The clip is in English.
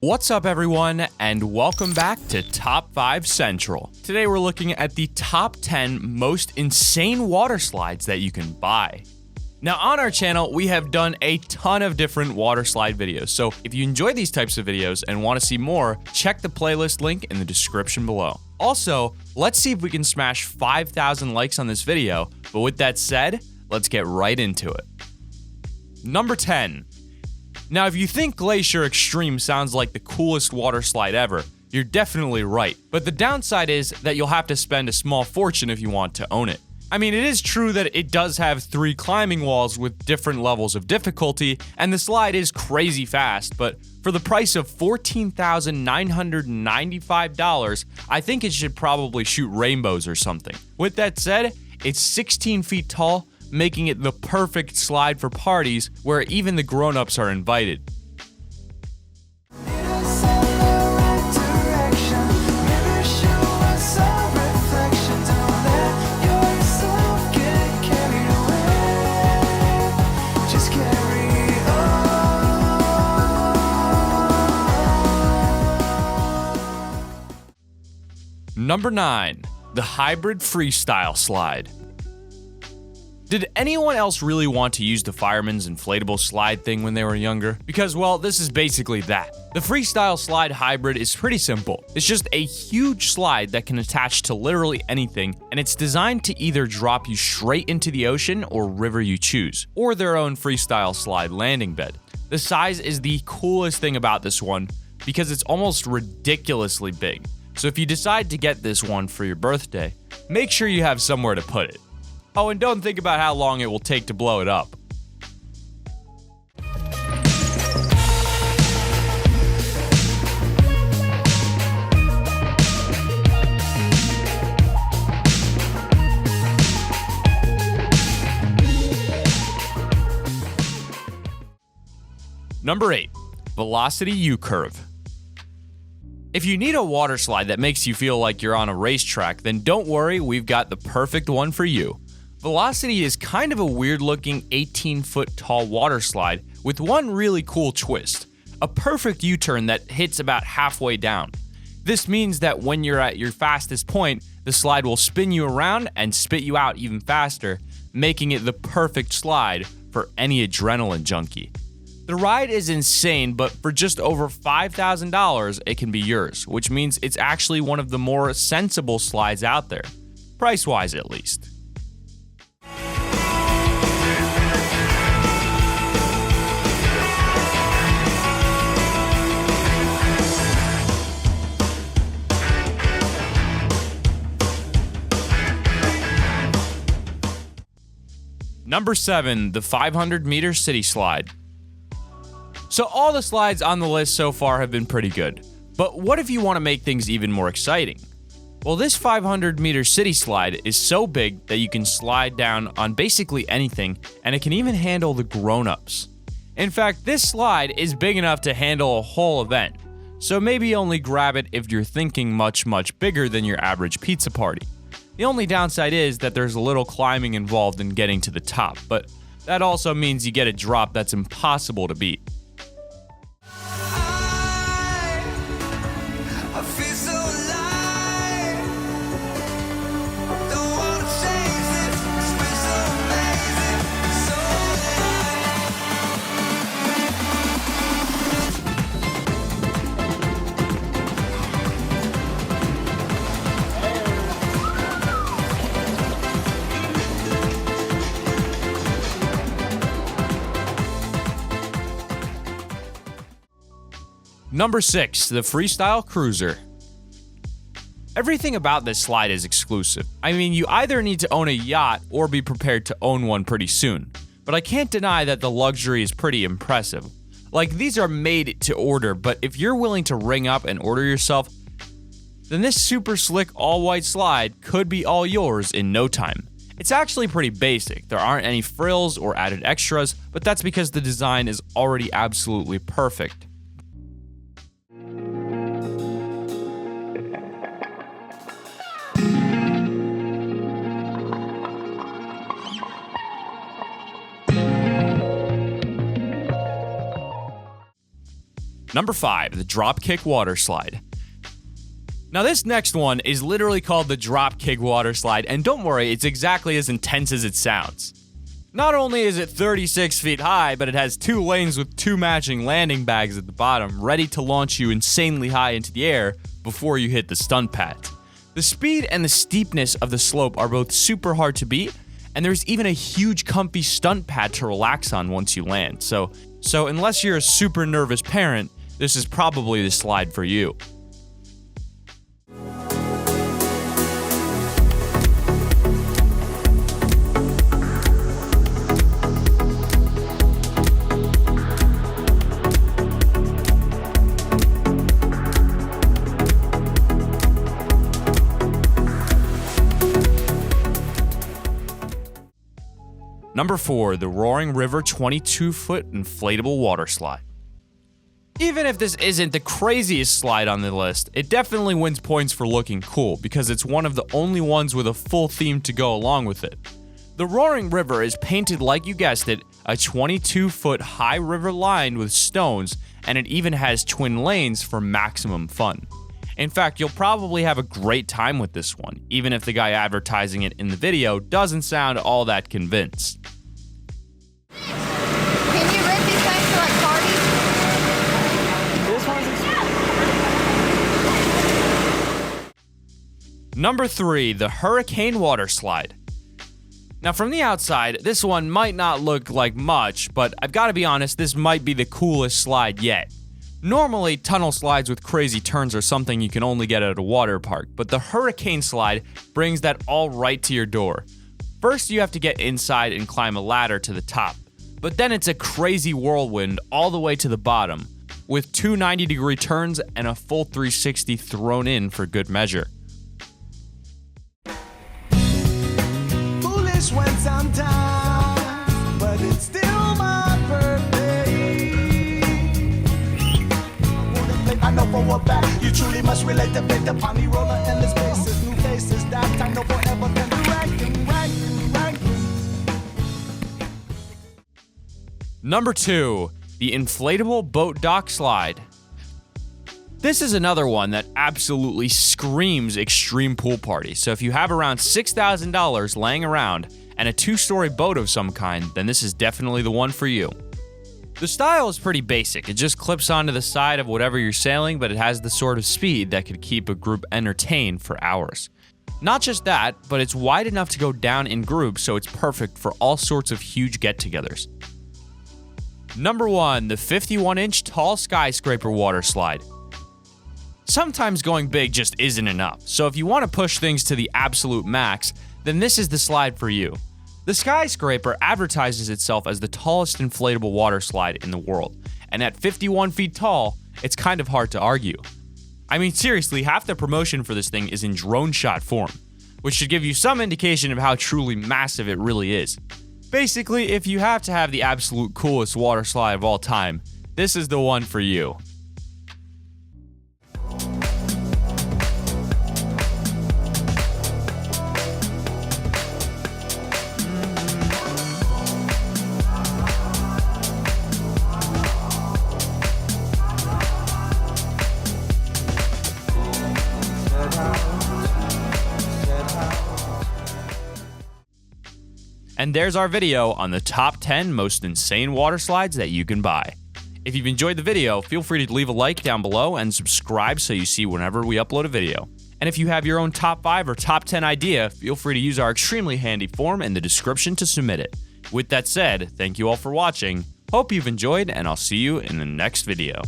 What's up everyone, and welcome back to Top 5 Central. Today we're looking at the top 10 most insane water slides that you can buy. Now on our channel, we have done a ton of different water slide videos, so if you enjoy these types of videos and want to see more, check the playlist link in the description below. Also, let's see if we can smash 5,000 likes on this video, but with that said, let's get right into it. Number 10. Now, if you think Glacier Extreme sounds like the coolest water slide ever, you're definitely right. But the downside is that you'll have to spend a small fortune if you want to own it. I mean, it is true that it does have 3 climbing walls with different levels of difficulty, and the slide is crazy fast, but for the price of $14,995, I think it should probably shoot rainbows or something. With that said, it's 16 feet tall, making it the perfect slide for parties where even the grown-ups are invited. Number 9. The Hybrid Freestyle Slide. Did anyone else really want to use the fireman's inflatable slide thing when they were younger? Because, well, this is basically that. The Freestyle Slide Hybrid is pretty simple. It's just a huge slide that can attach to literally anything, and it's designed to either drop you straight into the ocean or river you choose, or their own freestyle slide landing bed. The size is the coolest thing about this one because it's almost ridiculously big. So if you decide to get this one for your birthday, make sure you have somewhere to put it. Oh, and don't think about how long it will take to blow it up. Number 8. Velocity U-Curve. If you need a water slide that makes you feel like you're on a racetrack, then don't worry, we've got the perfect one for you. Velocity is kind of a weird-looking 18-foot tall water slide with one really cool twist, a perfect U-turn that hits about halfway down. This means that when you're at your fastest point, the slide will spin you around and spit you out even faster, making it the perfect slide for any adrenaline junkie. The ride is insane, but for just over $5,000, it can be yours, which means it's actually one of the more sensible slides out there, price-wise at least. Number 7, the 500-meter City Slide. So all the slides on the list so far have been pretty good, but what if you want to make things even more exciting? Well, this 500-meter City Slide is so big that you can slide down on basically anything, and it can even handle the grown-ups. In fact, this slide is big enough to handle a whole event, so maybe only grab it if you're thinking much bigger than your average pizza party. The only downside is that there's a little climbing involved in getting to the top, but that also means you get a drop that's impossible to beat. Number 6, the Freestyle Cruiser. Everything about this slide is exclusive. I mean, you either need to own a yacht or be prepared to own one pretty soon. But I can't deny that the luxury is pretty impressive. Like, these are made to order, but if you're willing to ring up and order yourself, then this super slick all-white slide could be all yours in no time. It's actually pretty basic. There aren't any frills or added extras, but that's because the design is already absolutely perfect. Number 5, the Dropkick Waterslide. Now this next one is literally called the Dropkick Waterslide, and don't worry, it's exactly as intense as it sounds. Not only is it 36 feet high, but it has 2 lanes with 2 matching landing bags at the bottom, ready to launch you insanely high into the air before you hit the stunt pads. The speed and the steepness of the slope are both super hard to beat, and there's even a huge comfy stunt pad to relax on once you land. So unless you're a super nervous parent, this is probably the slide for you. Number 4, the Roaring River 22-foot inflatable waterslide. Even if this isn't the craziest slide on the list, it definitely wins points for looking cool because it's one of the only ones with a full theme to go along with it. The Roaring River is painted like you guessed it, a 22-foot high river lined with stones, and it even has twin lanes for maximum fun. In fact, you'll probably have a great time with this one, even if the guy advertising it in the video doesn't sound all that convinced. Can you rent these things for like parties? This one's expensive. Number 3, the Hurricane Waterslide. Now from the outside, this one might not look like much, but I've got to be honest, this might be the coolest slide yet. Normally, tunnel slides with crazy turns are something you can only get at a water park, but the Hurricane Slide brings that all right to your door. First, you have to get inside and climb a ladder to the top, but then it's a crazy whirlwind all the way to the bottom, with 2 90-degree turns and a full 360 thrown in for good measure. Foolish when sometimes, but it's still my birthday. I know for a fact you truly must relate to fit the pony roller and the spaces, new faces, that time no forever can be ranking. Number 2, the Inflatable Boat Dock Slide. This is another one that absolutely screams extreme pool party, so if you have around $6,000 laying around and a 2-story boat of some kind, then this is definitely the one for you. The style is pretty basic. It just clips onto the side of whatever you're sailing, but it has the sort of speed that could keep a group entertained for hours. Not just that, but it's wide enough to go down in groups, so it's perfect for all sorts of huge get-togethers. Number 1, the 51-inch tall Skyscraper Waterslide. Sometimes going big just isn't enough, so if you want to push things to the absolute max, then this is the slide for you. The Skyscraper advertises itself as the tallest inflatable water slide in the world, and at 51 feet tall, it's kind of hard to argue. I mean, seriously, half the promotion for this thing is in drone shot form, which should give you some indication of how truly massive it really is. Basically, if you have to have the absolute coolest water slide of all time, this is the one for you. And there's our video on the top 10 most insane water slides that you can buy. If you've enjoyed the video, feel free to leave a like down below and subscribe so you see whenever we upload a video. And if you have your own top 5 or top 10 idea, feel free to use our extremely handy form in the description to submit it. With that said, thank you all for watching, hope you've enjoyed, and I'll see you in the next video.